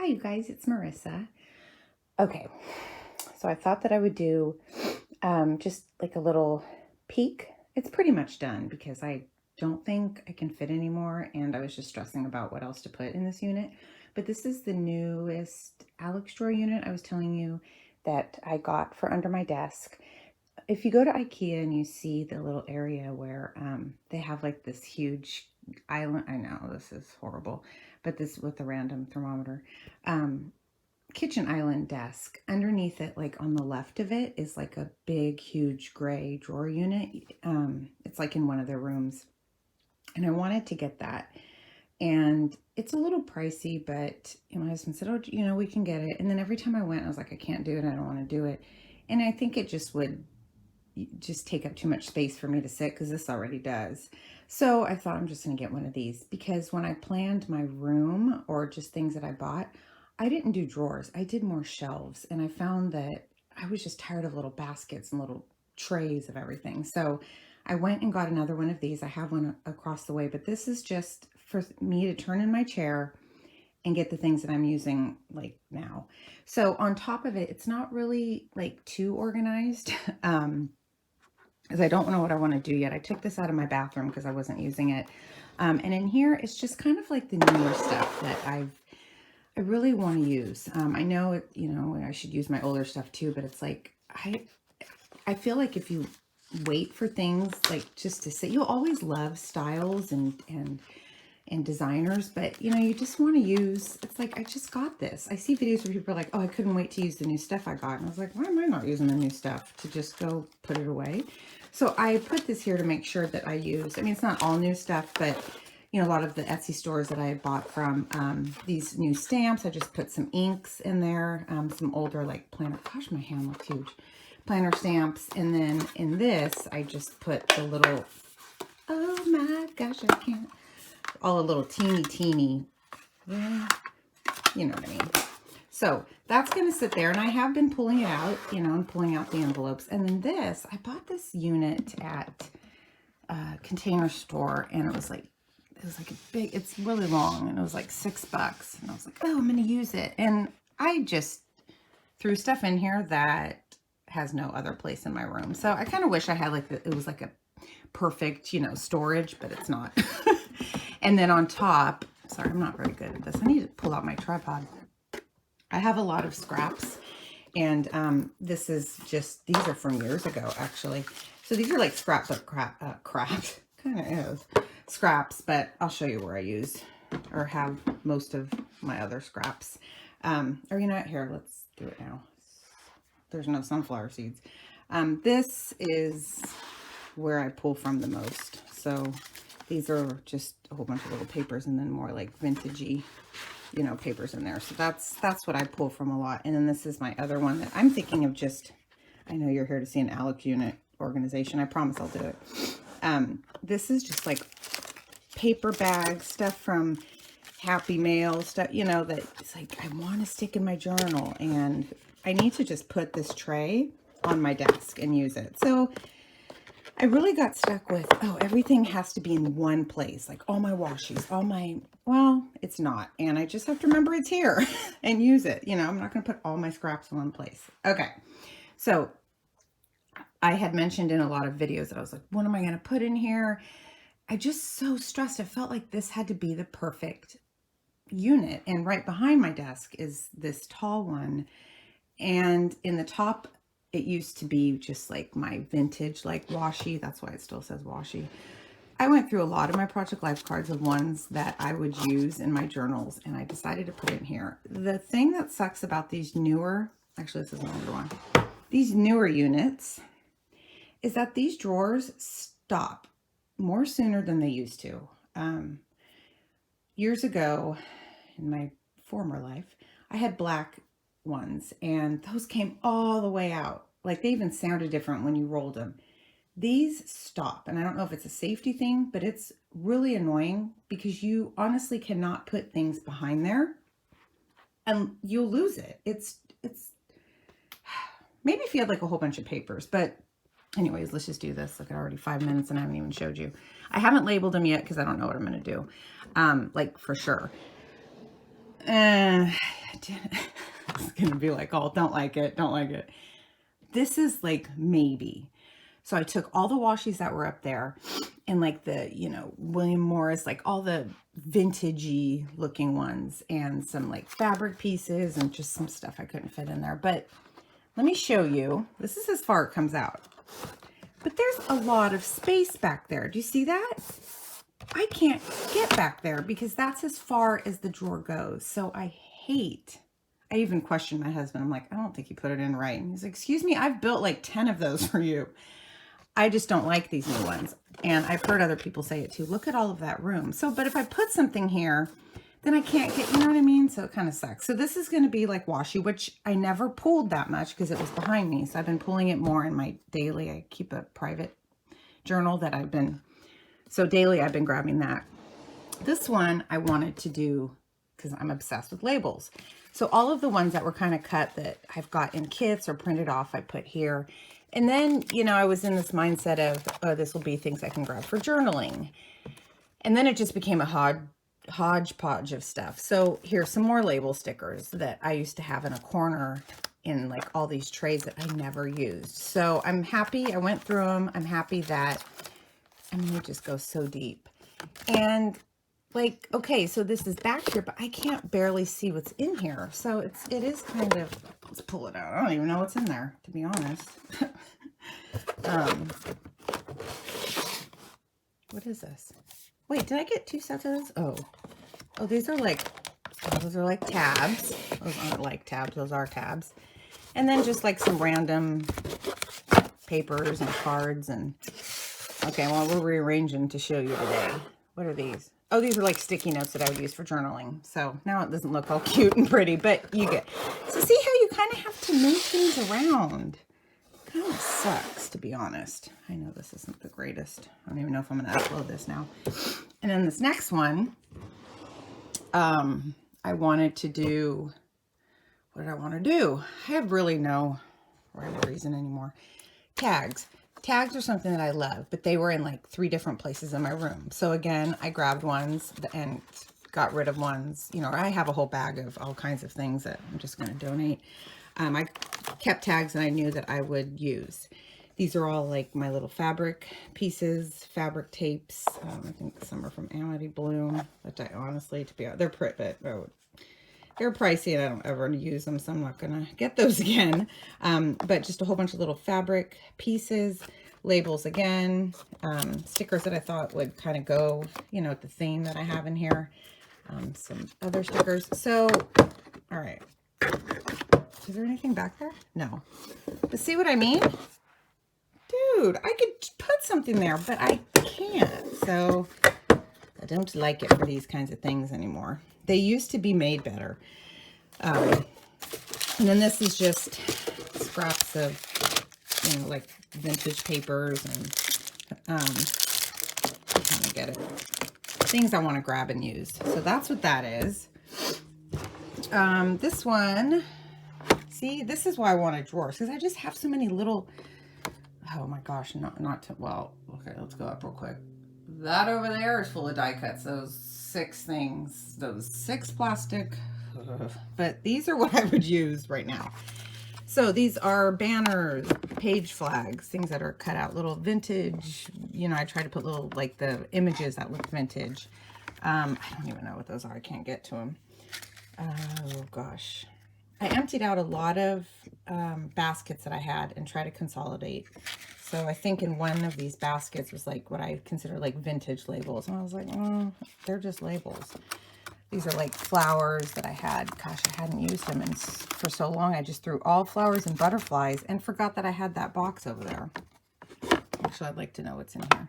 Hi, you guys, it's Marissa. Okay, so I thought that I would do just like a little peek. It's pretty much done because I don't think I can fit anymore, and I was just stressing about what else to put in this unit. But this is the newest Alex drawer unit I was telling you that I got for under my desk. If you go to IKEA and you see the little area where they have like this huge island, I know this is horrible, but this with the random thermometer. Kitchen island desk. Underneath it, like on the left of it, is like a big, huge gray drawer unit. It's like in one of their rooms. And I wanted to get that. And it's a little pricey, but my husband said, oh, we can get it. And then every time I went, I was like, I can't do it. I don't want to do it. And I think it just would just take up too much space for me to sit because this already does. So I thought I'm just going to get one of these because when I planned my room or just things that I bought, I didn't do drawers. I did more shelves, and I found that I was just tired of little baskets and little trays of everything. So I went and got another one of these. I have one across the way, but this is just for me to turn in my chair and get the things that I'm using like now. So on top of it, it's not really like too organized. Because I don't know what I want to do yet. I took this out of my bathroom because I wasn't using it. And in here, it's just kind of like the newer stuff that I really want to use. I know it, I should use my older stuff too, but it's like, I feel like if you wait for things like just to sit, you'll always love styles and designers, but you just want to use, it's like, I just got this. I see videos where people are like, oh, I couldn't wait to use the new stuff I got. And I was like, why am I not using the new stuff to just go put it away? So I put this here to make sure that I use, it's not all new stuff, but a lot of the Etsy stores that I had bought from, these new stamps, I just put some inks in there, some older like planner, gosh, my hand looks huge, planner stamps. And then in this, I just put the little, oh my gosh, I can't, all the little teeny, yeah, you know what I mean. So that's going to sit there, and I have been pulling it out, and pulling out the envelopes. And then this, I bought this unit at a Container Store, and it was like a big, it's really long, and it was like $6. And I was like, oh, I'm going to use it. And I just threw stuff in here that has no other place in my room. So I kind of wish I had it was like a perfect, storage, but it's not. And then on top, sorry, I'm not very good at this. I need to pull out my tripod. I have a lot of scraps, and this is just, these are from years ago, actually. So these are like scrapbook crap, kind of is scraps, but I'll show you where I use or have most of my other scraps. Or here, let's do it now. There's no sunflower seeds. This is where I pull from the most. So these are just a whole bunch of little papers, and then more like vintagey, papers in there. So that's what I pull from a lot. And then this is my other one that I'm thinking of just, I know you're here to see an Alex unit organization. I promise I'll do it. This is just like paper bag stuff from Happy Mail stuff, that it's like, I want to stick in my journal, and I need to just put this tray on my desk and use it. So I really got stuck with, oh, everything has to be in one place, like all my washies, well, it's not. And I just have to remember it's here and use it. I'm not going to put all my scraps in one place. Okay. So I had mentioned in a lot of videos that I was like, what am I going to put in here? I just so stressed. I felt like this had to be the perfect unit. And right behind my desk is this tall one. And in the top, it used to be just like my vintage, like washi. That's why it still says washi. I went through a lot of my Project Life cards of ones that I would use in my journals, and I decided to put it in here. The thing that sucks about these newer, actually this is an older one, these newer units, is that these drawers stop more sooner than they used to. Years ago, in my former life, I had black ones, and those came all the way out. Like, they even sounded different when you rolled them. These stop, and I don't know if it's a safety thing, but it's really annoying because you honestly cannot put things behind there and you'll lose it. It's maybe if you had like a whole bunch of papers, but anyways, let's just do this. Look, already 5 minutes and I haven't even showed you. I haven't labeled them yet because I don't know what I'm going to do, like for sure. It's gonna be like, oh, don't like it, don't like it. This is like maybe. So I took all the washies that were up there and like the, you know, William Morris, like all the vintagey looking ones and some like fabric pieces and just some stuff I couldn't fit in there. But let me show you. This is as far it comes out. But there's a lot of space back there. Do you see that? I can't get back there because that's as far as the drawer goes. So I even questioned my husband. I'm like, I don't think you put it in right. And he's like, excuse me, I've built like 10 of those for you. I just don't like these new ones. And I've heard other people say it too. Look at all of that room. So, but if I put something here, then I can't get, you know what I mean? So it kind of sucks. So this is going to be like washi, which I never pulled that much because it was behind me. So I've been pulling it more in my daily. I keep a private journal that so daily I've been grabbing that. This one I wanted to do because I'm obsessed with labels. So all of the ones that were kind of cut that I've got in kits or printed off, I put here. And then, you know, I was in this mindset of, oh, this will be things I can grab for journaling. And then it just became a hodgepodge of stuff. So here's some more label stickers that I used to have in a corner in like all these trays that I never used. So I'm happy I went through them. I'm happy that, I mean, it just goes so deep. And like, okay, so this is back here, but I can't barely see what's in here. So it is kind of, let's pull it out. I don't even know what's in there, to be honest. What is this? Wait, did I get 2 sets of those? Oh, these are like, those are like tabs. Those aren't like tabs, those are tabs. And then just like some random papers and cards and, okay, well, we're rearranging to show you today. What are these? Oh, these are like sticky notes that I would use for journaling. So now it doesn't look all cute and pretty, but you get, so see how you kind of have to move things around. Kind of sucks, to be honest. I know this isn't the greatest. I don't even know if I'm going to upload this now. And then this next one, I wanted to do, what did I want to do? I have really no rhyme or reason anymore. Tags. Tags are something that I love, but they were in like 3 different places in my room. So again, I grabbed ones and got rid of ones. You know, I have a whole bag of all kinds of things that I'm just going to donate. I kept tags that I knew that I would use. These are all like my little fabric pieces, fabric tapes. I think some are from Amity Bloom, but I honestly, to be honest, they're pretty, but they're pricey and I don't ever use them, so I'm not gonna get those again. But just a whole bunch of little fabric pieces, labels again, stickers that I thought would kind of go, you know, with the theme that I have in here. Some other stickers. So, all right. Is there anything back there? No. But see what I mean? Dude, I could put something there, but I can't. So I don't like it for these kinds of things anymore. They used to be made better. And then this is just scraps of, you know, like vintage papers and, let me get it. Things I want to grab and use. So that's what that is. This one, see, this is why I wanted drawers, because I just have so many little, oh my gosh, not to, well, okay, let's go up real quick. That over there is full of die cuts. Those 6 things, those 6 plastic, but these are what I would use right now. So these are banners, page flags, things that are cut out, little vintage, you know, I try to put little, like the images that look vintage. I don't even know what those are. I can't get to them. Oh gosh. I emptied out a lot of baskets that I had and tried to consolidate. So I think in one of these baskets was like what I consider like vintage labels. And I was like, oh, they're just labels. These are like flowers that I had. Gosh, I hadn't used them for so long. I just threw all flowers and butterflies and forgot that I had that box over there. Actually, I'd like to know what's in here.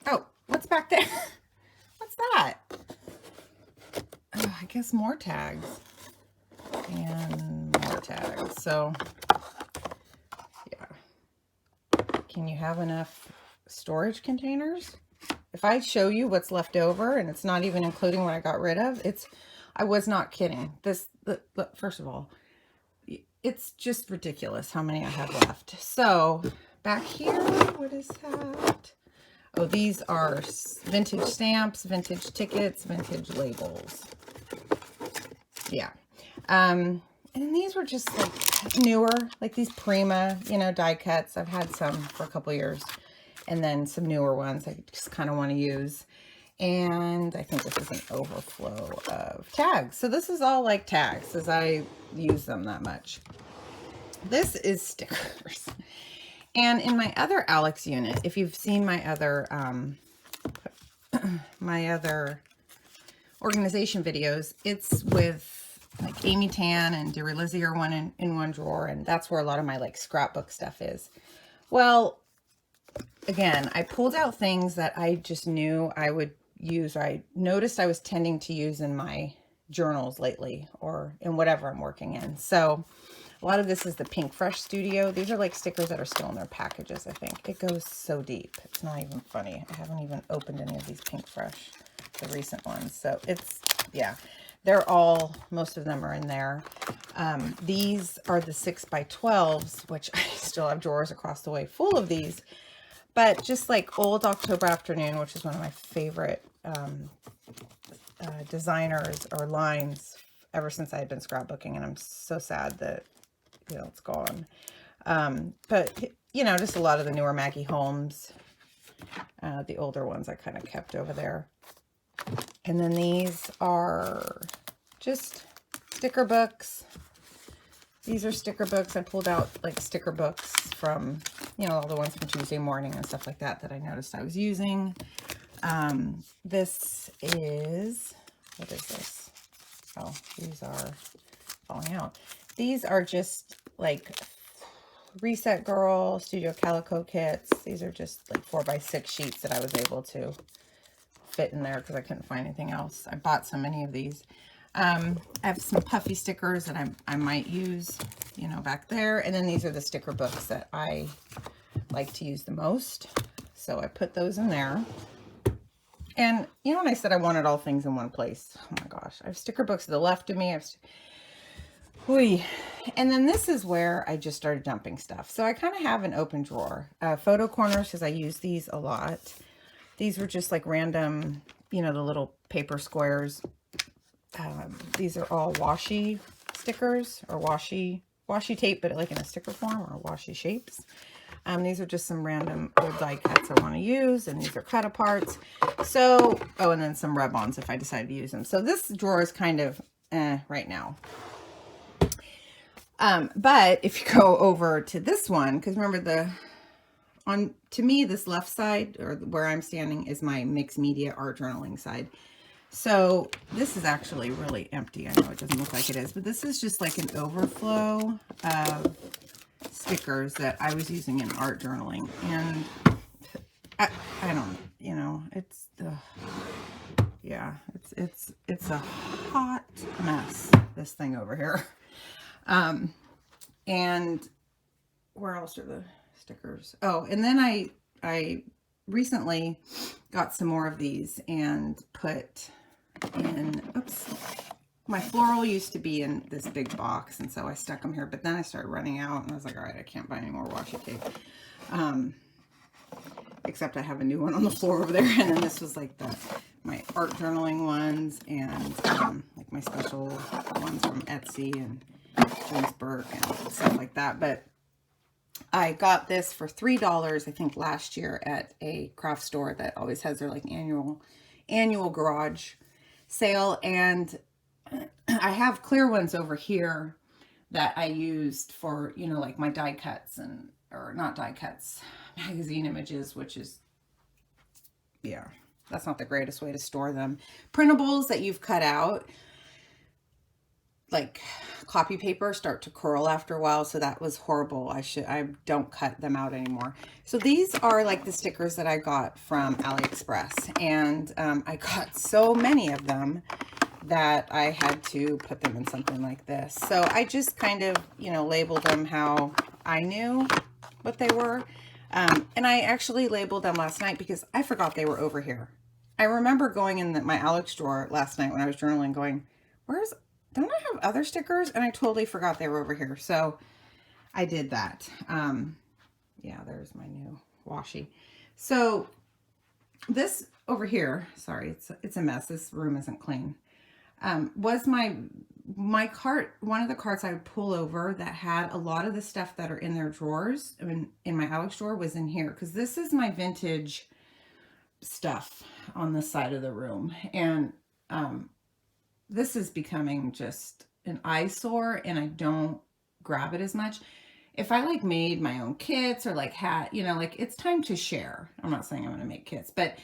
Oh, what's back there? What's that? Oh, I guess more tags. And more tags. So, yeah. Can you have enough storage containers? If I show you what's left over, and it's not even including what I got rid of, I was not kidding. First of all, it's just ridiculous how many I have left. So back here, what is that? Oh, these are vintage stamps, vintage tickets, vintage labels. Yeah. And these were just like newer, like these Prima, you know, die cuts. I've had some for a couple years, and then some newer ones I just kind of want to use. And I think this is an overflow of tags. So this is all like tags, as I use them that much. This is stickers. And in my other Alex unit, if you've seen my other organization videos, it's with like Amy Tan and Dear Lizzie are one in one drawer, and that's where a lot of my like scrapbook stuff is. Well, again, I pulled out things that I just knew I would use, or I noticed I was tending to use in my journals lately, or in whatever I'm working in. So a lot of this is the Pink Fresh Studio. These are like stickers that are still in their packages, I think. It goes so deep. It's not even funny. I haven't even opened any of these Pink Fresh, the recent ones. So it's, yeah, they're all, most of them are in there. These are the 6x12s, which I still have drawers across the way full of these. But just like Old October Afternoon, which is one of my favorite designers or lines ever since I had been scrapbooking, and I'm so sad that, you know, it's gone. But, you know, just a lot of the newer Maggie Holmes. The older ones I kind of kept over there. And then these are just sticker books. These are sticker books. I pulled out like sticker books from, you know, all the ones from Tuesday Morning and stuff like that that I noticed I was using. This is, what is this? Oh, these are falling out. These are just like Reset Girl Studio Calico kits. These are just like 4x6 sheets that I was able to fit in there because I couldn't find anything else. I bought so many of these. I have some puffy stickers that I might use, you know, back there. And then these are the sticker books that I like to use the most. So I put those in there. And, you know, when I said I wanted all things in one place, oh my gosh, I have sticker books to the left of me. And then this is where I just started dumping stuff. So I kind of have an open drawer. Photo corners, because I use these a lot. These were just like random, you know, the little paper squares. These are all washi stickers, or washi tape, but like in a sticker form, or washi shapes. These are just some random old die cuts I want to use, and these are cut aparts. So, oh, and then some rub-ons if I decide to use them. So this drawer is kind of right now. But if you go over to this one, because remember to me, this left side, or where I'm standing, is my mixed media art journaling side. So this is actually really empty. I know it doesn't look like it is, but this is just like an overflow of stickers that I was using in art journaling. And I don't, you know, it's yeah, it's a hot mess, this thing over here. And where else are the stickers? Oh, and then I recently got some more of these and put in, oops, my floral used to be in this big box, and so I stuck them here, but then I started running out, and I was like, all right, I can't buy any more washi tape. Except I have a new one on the floor over there, and then this was like my art journaling ones, and like my special ones from Etsy and Ginsberg and stuff like that. But I got this for $3, I think, last year at a craft store that always has their like annual garage sale. And I have clear ones over here that I used for, you know, like my die cuts or not die cuts, magazine images, which is, yeah, that's not the greatest way to store them. Printables that you've cut out, like copy paper, start to curl after a while, so that was horrible. I don't cut them out anymore. So these are like the stickers that I got from AliExpress, and I got so many of them that I had to put them in something like this. So I just kind of, you know, labeled them how I knew what they were. And I actually labeled them last night because I forgot they were over here. I remember going in my Alex drawer last night when I was journaling going, don't I have other stickers? And I totally forgot they were over here. So I did that. Yeah, there's my new washi. So This over here, sorry, it's a mess. This room isn't clean. Was my cart, one of the carts I would pull over that had a lot of the stuff that are in their drawers. I mean, in my Alex drawer was in here because this is my vintage stuff on the side of the room. And this is becoming just an eyesore and I don't grab it as much. If I like made my own kits or like had, you know, like it's time to share. I'm not saying I'm going to make kits, but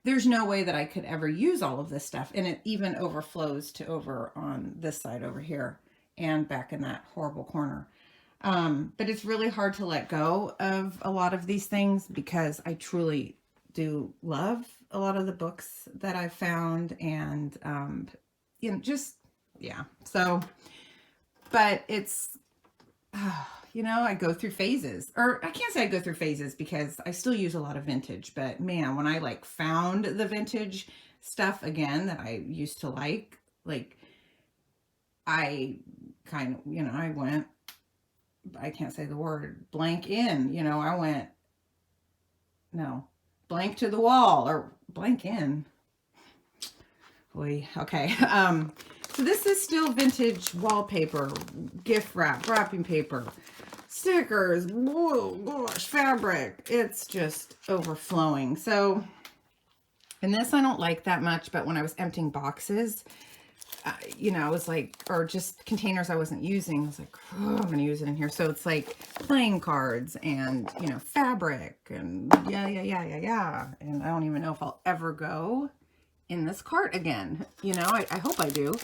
there's no way that I could ever use all of this stuff. And it even overflows to over on this side over here and back in that horrible corner. But it's really hard to let go of a lot of these things because I truly do love a lot of the books that I've found and, you know, just, yeah. So, but it's, you know, I go through phases, or I can't say I go through phases because I still use a lot of vintage, but man, when I like found the vintage stuff again that I used to like I kind of, you know, I went, I can't say the word, blank in, you know, I went, no, blank to the wall or blank in. Boy, okay. So this is still vintage wallpaper, gift wrap, wrapping paper, stickers, oh gosh, fabric. It's just overflowing. So, and this I don't like that much, but when I was emptying boxes, you know, I was like, or just containers I wasn't using, I was like, oh, I'm going to use it in here. So it's like playing cards and, you know, fabric and yeah. And I don't even know if I'll ever go in this cart again. You know, I hope I do.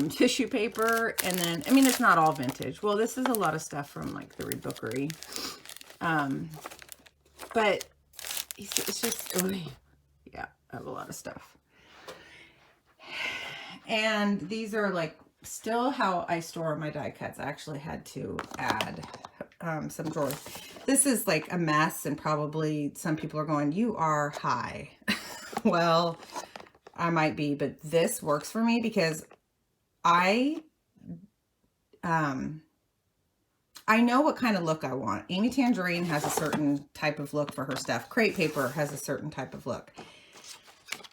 Tissue paper, and then, I mean, it's not all vintage. Well, this is a lot of stuff from like the Rebookery. But it's just, yeah, I have a lot of stuff. And these are like still how I store my die cuts. I actually had to add some drawers. This is like a mess, and probably some people are going, you are high. Well, I might be, but this works for me because I know what kind of look I want. Amy Tangerine has a certain type of look for her stuff. Crepe paper has a certain type of look.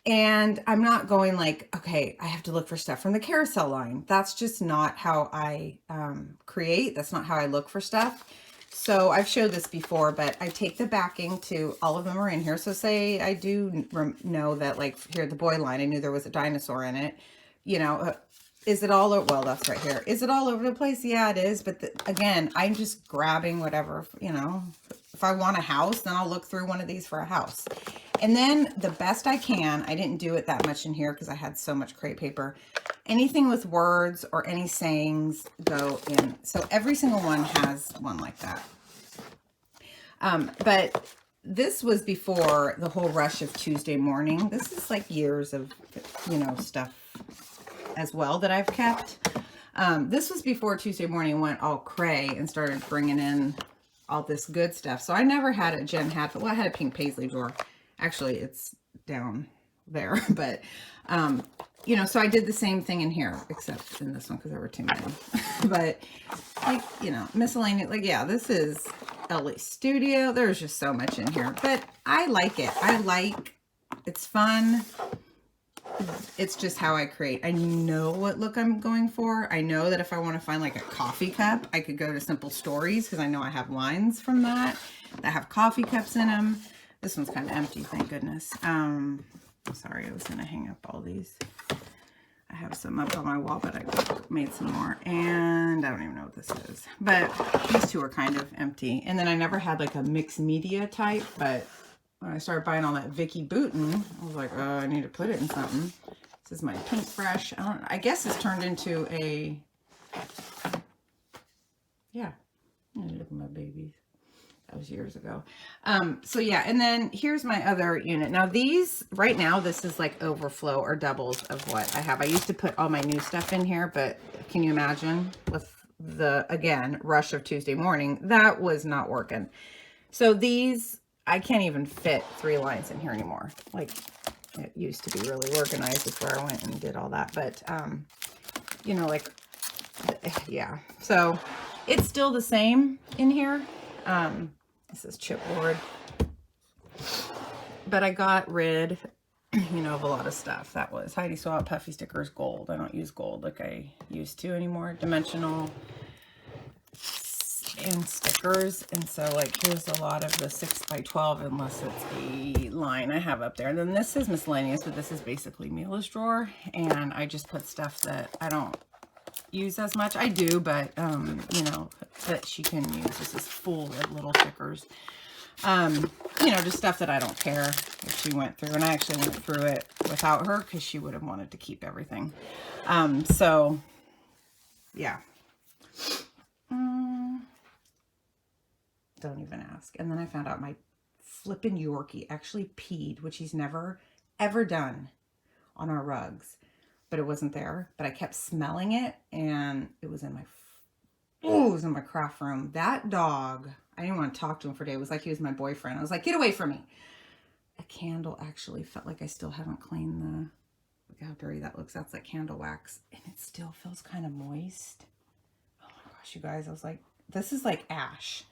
And I'm not going like, okay, I have to look for stuff from the carousel line. That's just not how I create. That's not how I look for stuff. So I've showed this before, but I take the backing to, all of them are in here. So say I do know that, like here, the boy line, I knew there was a dinosaur in it. You know, is it all, well, that's right here. Is it all over the place? Yeah, it is. But again, I'm just grabbing whatever, you know, if I want a house, then I'll look through one of these for a house. And then the best I can, I didn't do it that much in here because I had so much crepe paper. Anything with words or any sayings go in. So every single one has one like that. But this was before the whole rush of Tuesday morning. This is like years of, you know, stuff as well that I've kept. This was before Tuesday morning went all cray and started bringing in all this good stuff. So I never had a Jen hat, well, I had a pink paisley drawer. Actually, it's down there, but, you know, so I did the same thing in here, except in this one, because there were too many, but like, you know, miscellaneous, like, yeah, this is LA Studio. There's just so much in here, but I like it. It's fun. It's just how I create. I know what look I'm going for. I know that if I want to find like a coffee cup, I could go to Simple Stories because I know I have lines from that have coffee cups in them. This one's kind of empty, thank goodness. Sorry, I was going to hang up all these. I have some up on my wall, but I made some more. And I don't even know what this is. But these two are kind of empty. And then I never had like a mixed media type, but when I started buying all that Vicky Bouton, I was like, oh, I need to put it in something. This is my paintbrush. I guess it's turned into a, yeah. Look at my babies. That was years ago. So yeah, and then here's my other unit. Now these, right now, this is like overflow or doubles of what I have. I used to put all my new stuff in here, but can you imagine with the, again, rush of Tuesday morning, that was not working. So these, I can't even fit 3 lines in here anymore. Like it used to be really organized before I went and did all that. But, you know, like, yeah. So it's still the same in here. This is chipboard. but I got rid, you know, of a lot of stuff. That was Heidi Swap Puffy Stickers Gold. I don't use gold like I used to anymore. Dimensional and stickers. And so like here's a lot of the 6x12, unless it's a line I have up there. And then this is miscellaneous, but this is basically Mila's drawer. And I just put stuff that I don't use as much. I do, but you know, that she can use. This is full of little stickers. You know, just stuff that I don't care if she went through. And I actually went through it without her because she would have wanted to keep everything. So yeah. Don't even ask. And then I found out my flippin' Yorkie actually peed, which he's never, ever done on our rugs. But it wasn't there. But I kept smelling it, and it was in my, it was in my craft room. That dog, I didn't want to talk to him for a day. It was like he was my boyfriend. I was like, get away from me. A candle actually felt like I still haven't cleaned the, look how dirty that looks. That's like candle wax. And it still feels kind of moist. Oh my gosh, you guys. I was like, this is like ash.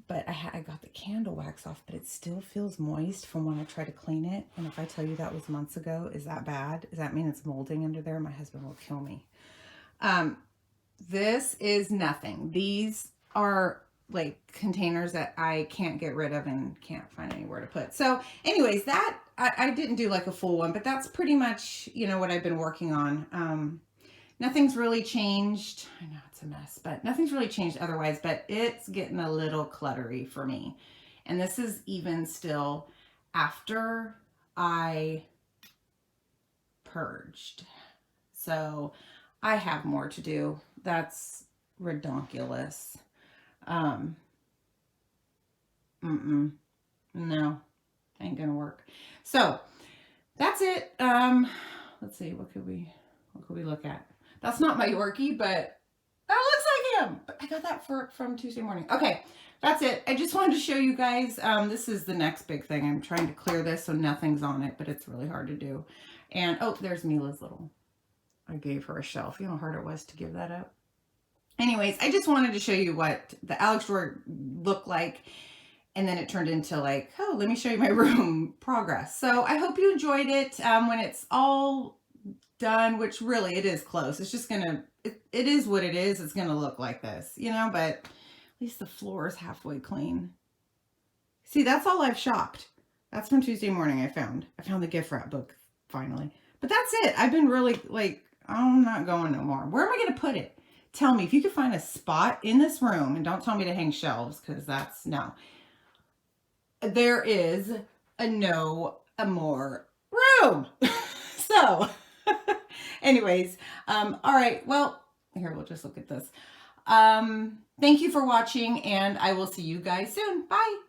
But I got the candle wax off, but it still feels moist from when I try to clean it. And if I tell you that was months ago, is that bad? Does that mean it's molding under there? My husband will kill me. This is nothing. These are like containers that I can't get rid of and can't find anywhere to put. So anyways, that, I didn't do like a full one, but that's pretty much, you know, what I've been working on. Nothing's really changed. I know it's a mess, but nothing's really changed otherwise, but it's getting a little cluttery for me. And this is even still after I purged. So I have more to do. That's redonkulous. No, ain't gonna work. So that's it. Let's see, what could we look at? That's not my Yorkie, but that looks like him. But I got that from Tuesday morning. Okay, that's it. I just wanted to show you guys. This is the next big thing. I'm trying to clear this so nothing's on it, but it's really hard to do. And, oh, there's Mila's little, I gave her a shelf. You know how hard it was to give that up? Anyways, I just wanted to show you what the Alex drawer looked like. And then it turned into like, oh, let me show you my room progress. So I hope you enjoyed it. When it's all done, which really it is close. It's just gonna, it is what it is. It's gonna look like this, you know, but at least the floor is halfway clean. See, that's all I've shopped. That's from Tuesday morning. I found the gift wrap book finally, but that's it. I've been really like, I'm not going no more. Where am I going to put it? Tell me if you could find a spot in this room, and don't tell me to hang shelves, because that's no. There is no more room. So anyways, all right, well, here, we'll just look at this. Thank you for watching, and I will see you guys soon. Bye.